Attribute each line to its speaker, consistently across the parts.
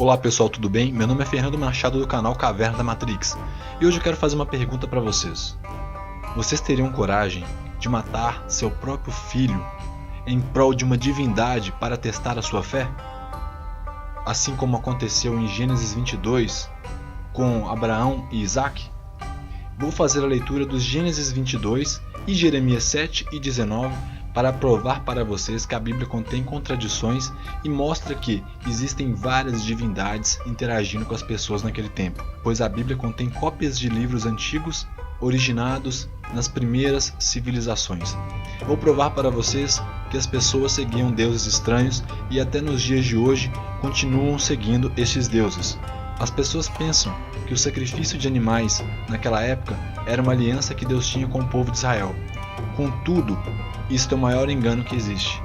Speaker 1: Olá pessoal, tudo bem? Meu nome é Fernando Machado do canal Caverna da Matrix e hoje eu quero fazer uma pergunta para vocês. Vocês teriam coragem de matar seu próprio filho em prol de uma divindade para testar a sua fé? Assim como aconteceu em Gênesis 22 com Abraão e Isaac? Vou fazer a leitura dos Gênesis 22 e Jeremias 7 e 19 para provar para vocês que a Bíblia contém contradições e mostra que existem várias divindades interagindo com as pessoas naquele tempo, pois a Bíblia contém cópias de livros antigos originados nas primeiras civilizações. Vou provar para vocês que as pessoas seguiam deuses estranhos e até nos dias de hoje continuam seguindo estes deuses. As pessoas pensam que o sacrifício de animais naquela época era uma aliança que Deus tinha com o povo de Israel. Contudo, isto é o maior engano que existe,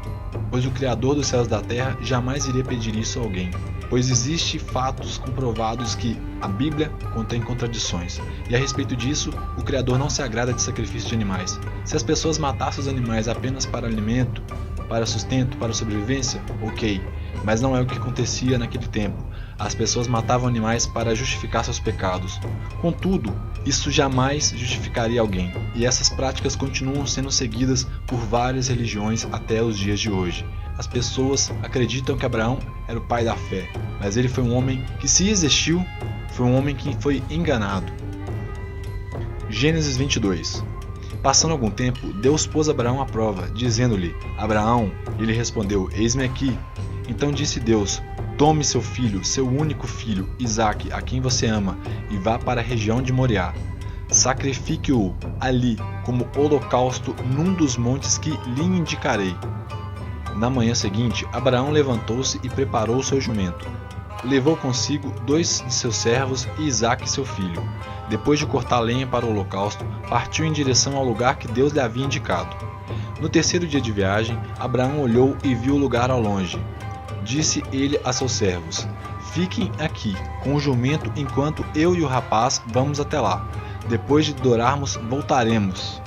Speaker 1: pois o Criador dos céus e da terra jamais iria pedir isso a alguém, pois existem fatos comprovados que a Bíblia contém contradições, e a respeito disso, o Criador não se agrada de sacrifício de animais. Se as pessoas matassem os animais apenas para alimento, para sustento, para sobrevivência, ok, mas não é o que acontecia naquele tempo. As pessoas matavam animais para justificar seus pecados. Contudo, isso jamais justificaria alguém, e essas práticas continuam sendo seguidas por várias religiões até os dias de hoje. As pessoas acreditam que Abraão era o pai da fé, mas ele foi um homem que, se existiu, foi um homem que foi enganado. Gênesis 22. Passando algum tempo, Deus pôs Abraão à prova, dizendo-lhe: Abraão, ele respondeu: Eis-me aqui. Então disse Deus: Tome seu filho, seu único filho, Isaque, a quem você ama, e vá para a região de Moriá. Sacrifique-o ali como holocausto num dos montes que lhe indicarei. Na manhã seguinte, Abraão levantou-se e preparou seu jumento. Levou consigo 2 de seus servos e Isaque, seu filho. Depois de cortar lenha para o holocausto, partiu em direção ao lugar que Deus lhe havia indicado. No terceiro dia de viagem, Abraão olhou e viu o lugar ao longe. Disse ele a seus servos: Fiquem aqui com o jumento enquanto eu e o rapaz vamos até lá. Depois de adorarmos, voltaremos.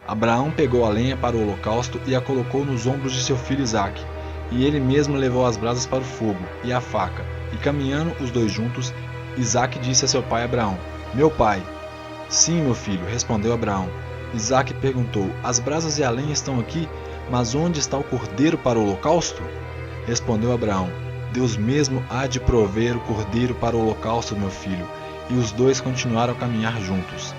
Speaker 1: Abraão pegou a lenha para o holocausto e a colocou nos ombros de seu filho Isaque, e ele mesmo levou as brasas para o fogo e a faca, e caminhando os dois juntos, Isaque disse a seu pai Abraão: Meu pai. Sim, meu filho, respondeu Abraão. Isaque perguntou: As brasas e a lenha estão aqui, mas onde está o cordeiro para o holocausto? Respondeu Abraão: Deus mesmo há de prover o cordeiro para o holocausto, meu filho. E os dois continuaram a caminhar juntos.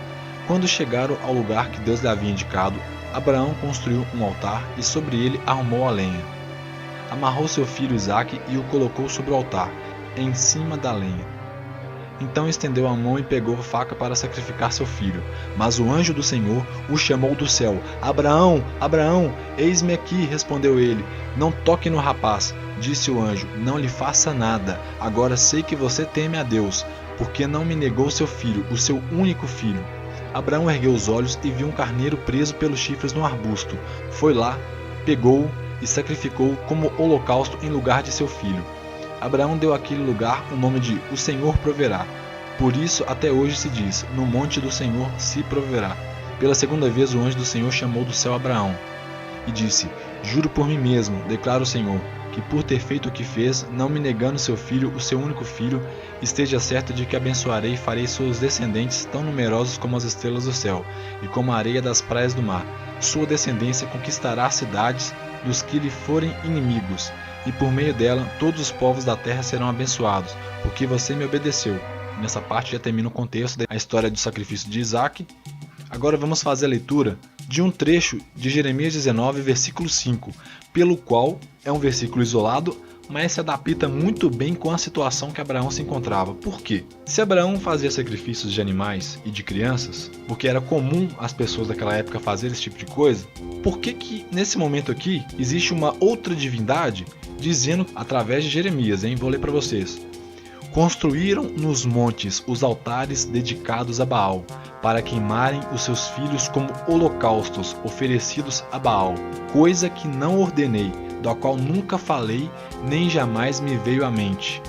Speaker 1: Quando chegaram ao lugar que Deus lhe havia indicado, Abraão construiu um altar e sobre ele arrumou a lenha. Amarrou seu filho Isaque e o colocou sobre o altar, em cima da lenha. Então estendeu a mão e pegou a faca para sacrificar seu filho. Mas o anjo do Senhor o chamou do céu. Abraão, Abraão, eis-me aqui, respondeu ele. Não toque no rapaz, disse o anjo, não lhe faça nada. Agora sei que você teme a Deus, porque não me negou seu filho, o seu único filho. Abraão ergueu os olhos e viu um carneiro preso pelos chifres no arbusto. Foi lá, pegou-o e sacrificou como holocausto em lugar de seu filho. Abraão deu àquele lugar o nome de O Senhor Proverá. Por isso até hoje se diz: No monte do Senhor se proverá. Pela segunda vez o anjo do Senhor chamou do céu Abraão e disse: Juro por mim mesmo, declara o Senhor, que por ter feito o que fez, não me negando seu filho, o seu único filho, esteja certo de que abençoarei e farei seus descendentes tão numerosos como as estrelas do céu e como a areia das praias do mar. Sua descendência conquistará as cidades dos que lhe forem inimigos, e por meio dela todos os povos da terra serão abençoados, porque você me obedeceu. Nessa parte já termina o contexto da história do sacrifício de Isaque. Agora vamos fazer a leitura de um trecho de Jeremias 19, versículo 5, pelo qual é um versículo isolado, mas se adapta muito bem com a situação que Abraão se encontrava. Por quê? Se Abraão fazia sacrifícios de animais e de crianças, porque era comum as pessoas daquela época fazerem esse tipo de coisa, por que nesse momento aqui existe uma outra divindade dizendo através de Jeremias, Vou ler para vocês. Construíram nos montes os altares dedicados a Baal, para queimarem os seus filhos como holocaustos oferecidos a Baal, coisa que não ordenei, da qual nunca falei, nem jamais me veio à mente.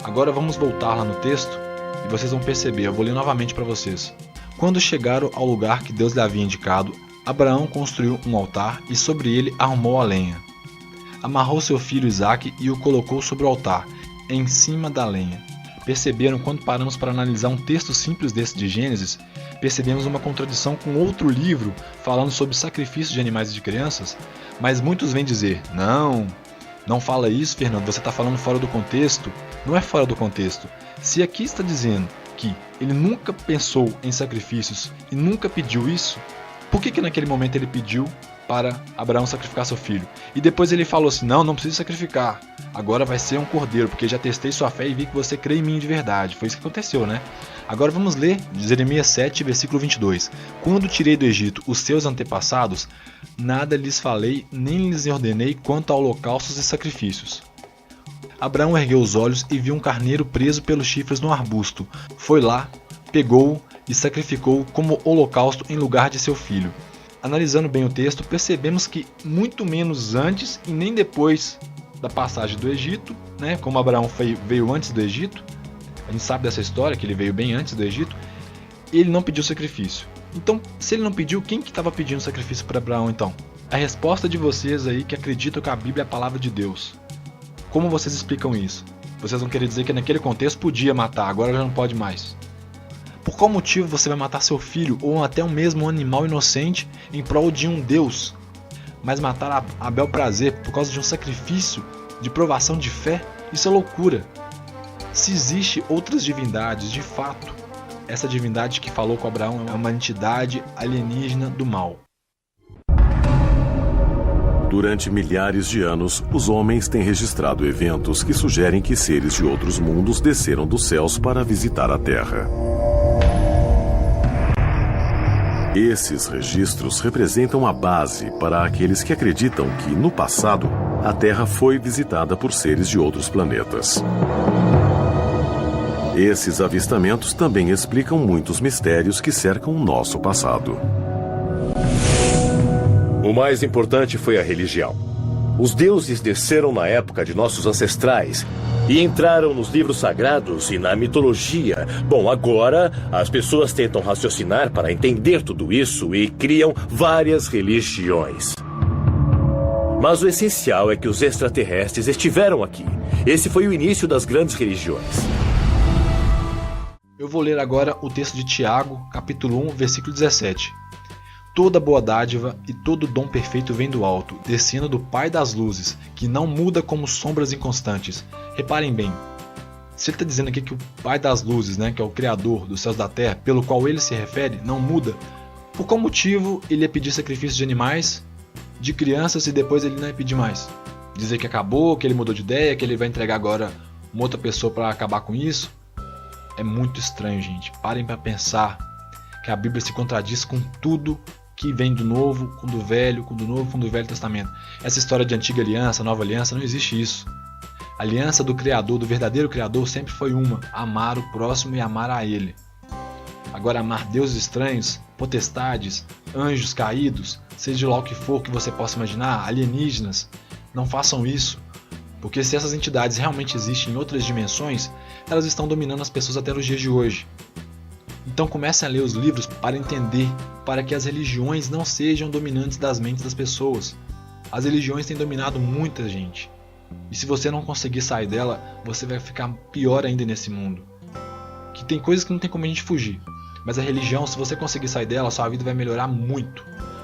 Speaker 1: Agora vamos voltar lá no texto e vocês vão perceber, eu vou ler novamente para vocês. Quando chegaram ao lugar que Deus lhe havia indicado, Abraão construiu um altar e sobre ele arrumou a lenha. amarrou seu filho Isaque e o colocou sobre o altar, em cima da lenha. Perceberam quando paramos para analisar um texto simples desse de Gênesis? Percebemos uma contradição com outro livro falando sobre sacrifício de animais e de crianças? Mas muitos vêm dizer, não fala isso, Fernando, você está falando fora do contexto. Não é fora do contexto. Se aqui está dizendo que ele nunca pensou em sacrifícios e nunca pediu isso, por que naquele momento ele pediu para Abraão sacrificar seu filho? E depois ele falou assim, não precisa sacrificar, agora vai ser um cordeiro, porque já testei sua fé e vi que você crê em mim de verdade. Foi isso que aconteceu, né? Agora vamos ler Jeremias 7, versículo 22. Quando tirei do Egito os seus antepassados, nada lhes falei, nem lhes ordenei quanto a holocaustos e sacrifícios. Abraão ergueu os olhos e viu um carneiro preso pelos chifres no arbusto. Foi lá, pegou-o e sacrificou como holocausto em lugar de seu filho. Analisando bem o texto, percebemos que muito menos antes e nem depois da passagem do Egito, né, como Abraão veio antes do Egito, a gente sabe dessa história, que ele veio bem antes do Egito, ele não pediu sacrifício. Então, se ele não pediu, quem que estava pedindo sacrifício para Abraão então? A resposta de vocês aí que acreditam que a Bíblia é a palavra de Deus. Como vocês explicam isso? Vocês vão querer dizer que naquele contexto podia matar, agora já não pode mais. Por qual motivo você vai matar seu filho ou até um mesmo animal inocente em prol de um Deus? Mas matar a bel prazer por causa de um sacrifício de provação de fé? Isso é loucura. Se existe outras divindades, de fato, essa divindade que falou com Abraão é uma entidade alienígena do mal.
Speaker 2: Durante milhares de anos, os homens têm registrado eventos que sugerem que seres de outros mundos desceram dos céus para visitar a Terra. Esses registros representam a base para aqueles que acreditam que, no passado, a Terra foi visitada por seres de outros planetas. Esses avistamentos também explicam muitos mistérios que cercam o nosso passado.
Speaker 3: O mais importante foi a religião. Os deuses desceram na época de nossos ancestrais e entraram nos livros sagrados e na mitologia. Bom, agora as pessoas tentam raciocinar para entender tudo isso e criam várias religiões. Mas o essencial é que os extraterrestres estiveram aqui. Esse foi o início das grandes religiões.
Speaker 1: Eu vou ler agora o texto de Tiago, capítulo 1, versículo 17. Toda boa dádiva e todo dom perfeito vem do alto, descendo do Pai das luzes, que não muda como sombras inconstantes. Reparem bem, se ele está dizendo aqui que o Pai das luzes, né, que é o Criador dos céus e da terra, pelo qual ele se refere, não muda, por qual motivo ele ia pedir sacrifício de animais, de crianças, e depois ele não ia pedir mais? Dizer que acabou, que ele mudou de ideia, que ele vai entregar agora uma outra pessoa para acabar com isso? É muito estranho, gente. Parem para pensar que a Bíblia se contradiz com tudo que vem do Novo, com do Velho, com do Novo, com do Velho Testamento. Essa história de antiga aliança, nova aliança, não existe isso. A aliança do Criador, do verdadeiro Criador, sempre foi uma: amar o próximo e amar a Ele. Agora, amar deuses estranhos, potestades, anjos caídos, seja lá o que for que você possa imaginar, alienígenas, não façam isso. Porque se essas entidades realmente existem em outras dimensões, elas estão dominando as pessoas até os dias de hoje. Então comecem a ler os livros para entender, para que as religiões não sejam dominantes das mentes das pessoas. As religiões têm dominado muita gente. E se você não conseguir sair dela, você vai ficar pior ainda nesse mundo. Que tem coisas que não tem como a gente fugir. Mas a religião, se você conseguir sair dela, sua vida vai melhorar muito.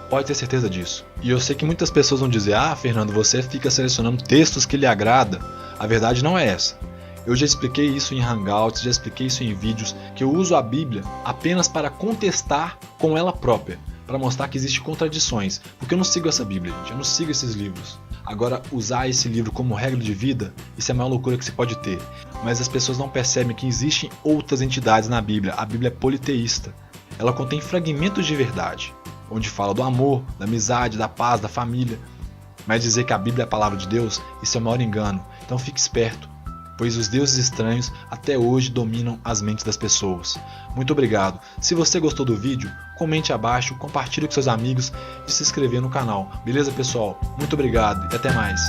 Speaker 1: Pode ter certeza disso. E eu sei que muitas pessoas vão dizer: ah, Fernando, você fica selecionando textos que lhe agrada. A verdade não é essa. Eu já expliquei isso em Hangouts, já expliquei isso em vídeos, que eu uso a Bíblia apenas para contestar com ela própria, para mostrar que existem contradições, porque eu não sigo essa Bíblia, gente, eu não sigo esses livros. Agora, usar esse livro como regra de vida, isso é a maior loucura que se pode ter. Mas as pessoas não percebem que existem outras entidades na Bíblia. A Bíblia é politeísta, ela contém fragmentos de verdade, onde fala do amor, da amizade, da paz, da família. Mas dizer que a Bíblia é a palavra de Deus, isso é o maior engano. Então fique esperto, pois os deuses estranhos até hoje dominam as mentes das pessoas. Muito obrigado. Se você gostou do vídeo, comente abaixo, compartilhe com seus amigos e se inscrever no canal. Beleza, pessoal? Muito obrigado e até mais.